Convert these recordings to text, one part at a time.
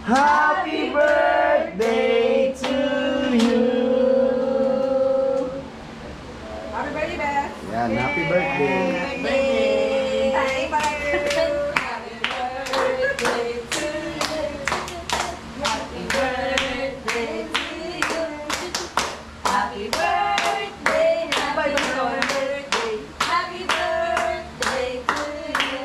Happy birthday to you. Happy birthday, Beth. Yan, happy birthday. Happy birthday. Happy birthday. Happy birthday to you. Happy birthday. Happy birthday. Happy birthday to you.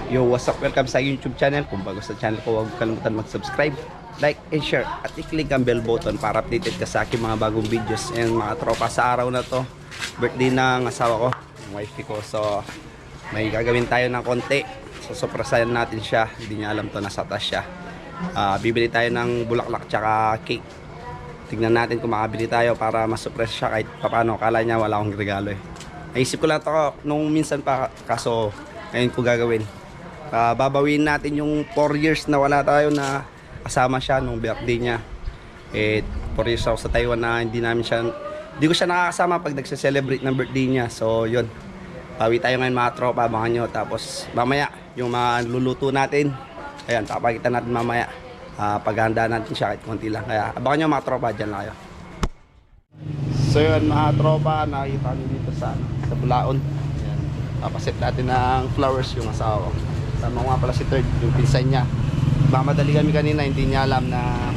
Yo, what's up? Welcome sa YouTube channel. Kung bago sa channel ko, huwag kalimutan mag-subscribe, like, and share. At i-click ang bell button para updated ka sa aking mga bagong videos. And mga tropa, sa araw na to, birthday ng asawa ko, ng wifey ko. So, may gagawin tayo ng konti. So, surprisean natin siya. Hindi niya alam to, nasa taas siya. Bibili tayo ng bulaklak tsaka cake. Tignan natin kung makabili tayo para ma-surprise siya kahit paano. Akala niya wala akong regalo eh. Naisip ko lang to nung minsan pa, kaso ngayon ko gagawin. Babawin natin yung 4 years na wala tayo na kasama siya nung birthday niya. 4 years ako sa Taiwan na hindi ko siya nakakasama pag nagse-celebrate ng birthday niya. So yun, bawi tayo ngayon mga tropa, abangan nyo. Tapos mamaya yung mga luluto natin, ayan, papakitan natin mamaya. Paghahanda natin siya kahit konti lang. Kaya abangan nyo mga tropa, dyan lang kayo. So yun mga tropa, nakikita nyo dito sa Bulaon. Ayan, papaset natin ng flowers yung asawa ko. Tama nga pala si Third, yung pinsan niya. Mamadali kami kanina, hindi niya alam na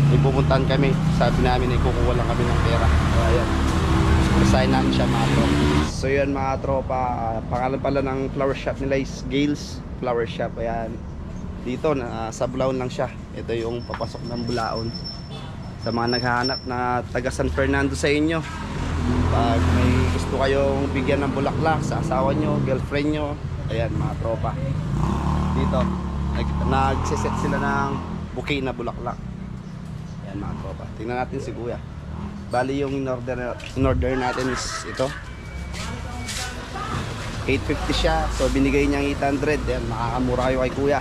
ipupuntahan kami. Sabi namin ay kukuha lang kami ng pera. So ayan, resign namin siya mga tropa. So yun mga tropa, pangalan pala ng flower shop nila is Gales Flower Shop. Ayan, dito sa Bulaon lang siya. Ito yung papasok ng Bulaon. Sa mga naghahanap na taga San Fernando sa inyo, pag may gusto kayong bigyan ng bulaklak sa asawa nyo, girlfriend nyo, ayan mga tropa, dito nagsiset sila ng bouquet na bulaklak. Ayan mga tropa, tingnan natin si kuya. Bali yung in-order natin is ito, 850 siya, so binigay niyang 800. Ayan, makakamura kayo kay kuya.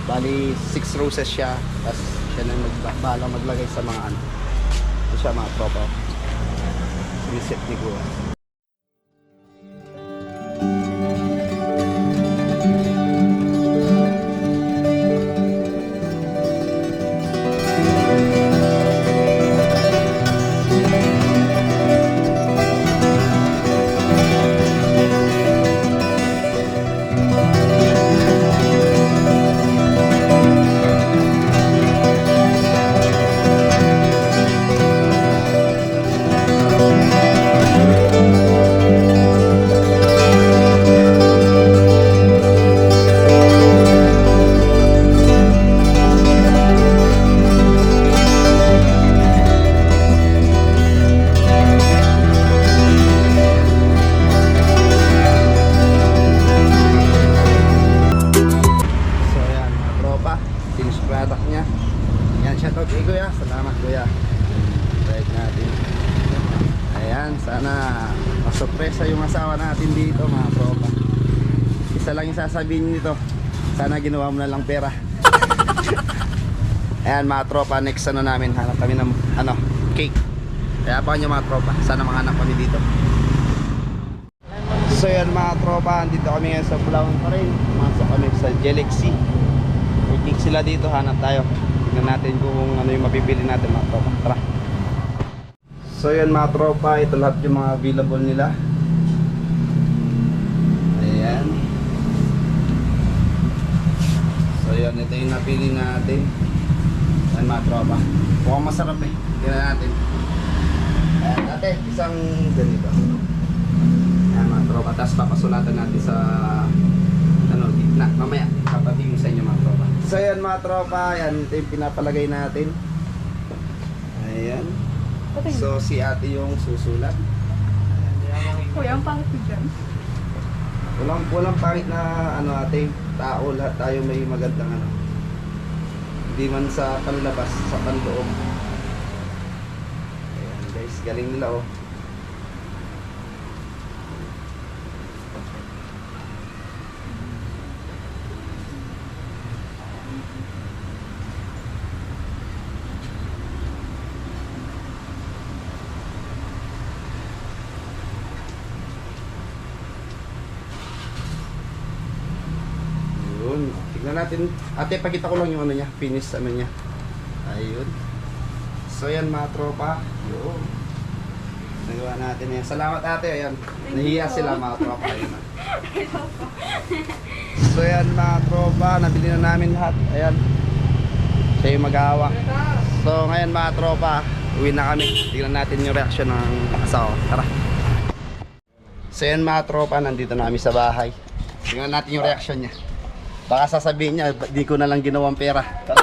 Bali 6 roses siya, tapos siya na bahala maglagay sa mga ano. Ito siya mga tropa, siniset ni kuya. Sana masurpresa yung asawa natin dito mga tropa. Isa lang yung sasabihin nito, sana ginawa mo na lang pera. Ayan mga tropa, next ano namin, hanap kami ng cake. Kaya abangan nyo mga tropa, sana manghanap kami dito. So yan mga tropa, dito kami ngayon sa Bulaon pa rin. Masok kami sa Galaxy. May cake sila dito, hanap tayo. Tignan natin kung ano yung mapipili natin mga tropa. Tara. So yan mga tropa, ito lahat yung mga available nila. Ayan. So yan, ito yung napili natin. Ayan mga tropa, mukhang masarap eh. Tingnan natin. Ayan, dati isang ganito. Ayan mga tropa, tapos papasulatan natin sa gitna. Mamaya, papatingin sa inyo mga tropa. So yan mga tropa, yan, ito yung pinapalagay natin. Ayan. So si ate yung susulat. Kuya, ang pangit ko dyan. Walang pangit na ate, tao, lahat tayo may magandang Hindi man sa panlabas, sa panloob. Ayan guys, galing nila oh. Tingnan natin. Ate, pakita ko lang yung ano niya. Finish ano niya. Ayun. So yan mga tropa. Yun. Nagawa natin yan. Salamat ate. Ayan. Nahiya sila mga tropa. Ayun. So yan mga tropa. Nabili na namin lahat. Ayan. Siya yung mag-aawak. So ngayon mga tropa. Uwi na kami. Tingnan natin yung reaction ng asawa. Tara. So yan mga tropa. Nandito na kami sa bahay. Tingnan natin yung reaction niya. Baka sasabihin niya, di ko na lang ginawang pera. Tara.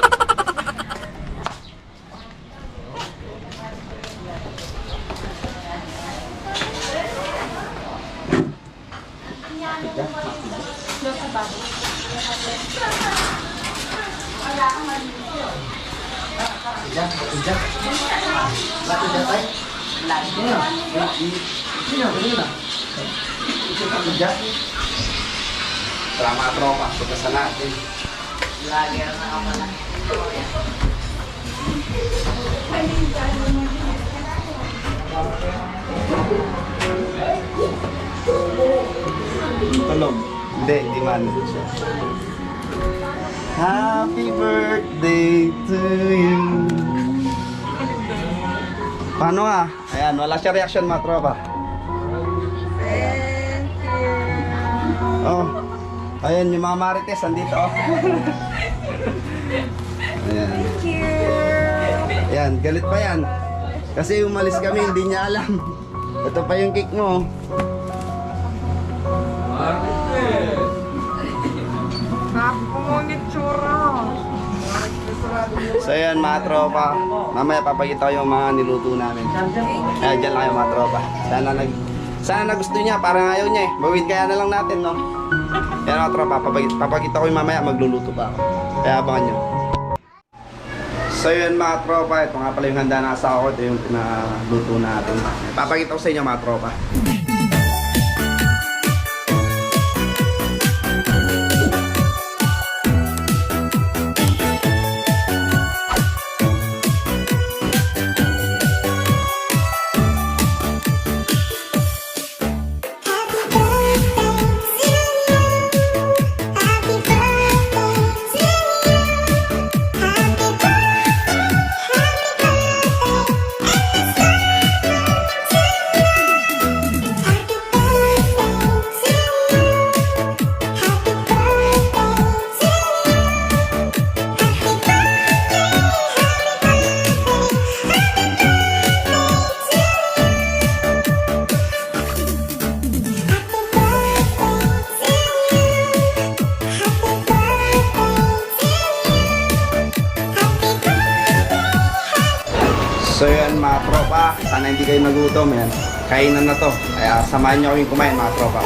Tara mga tropa, sugasan natin. Tulog. Hindi man. Happy birthday to you. Paano nga? Ayan, wala siya reaction mga tropa. Thank you. Oh. Ayan, yung mga marites, andito. Oh. Ayan. Thank you. Ayan, galit pa yan. Kasi umalis kami, hindi niya alam. Ito pa yung cake mo. Nakakapumungit tsura. So ayan mga tropa, mamaya papakita ko yung mga niluto namin. Ayan, dyan lang yung mga tropa. Sana nagustuhan niya, parang ayaw niya eh. Bawin kaya na lang natin, no? Ayan mga tropa, papakita ko yung mamaya, magluluto pa ako. Kaya abangan nyo. So yun mga tropa, ito nga pala yung handa na asawa ko. Ito yung pinaluto natin. Papakita ko sa inyo mga tropa. So yun mga tropa, sana hindi kayo nagutom yan. Kainan na to. Kaya samahan nyo kaming kumain mga tropa.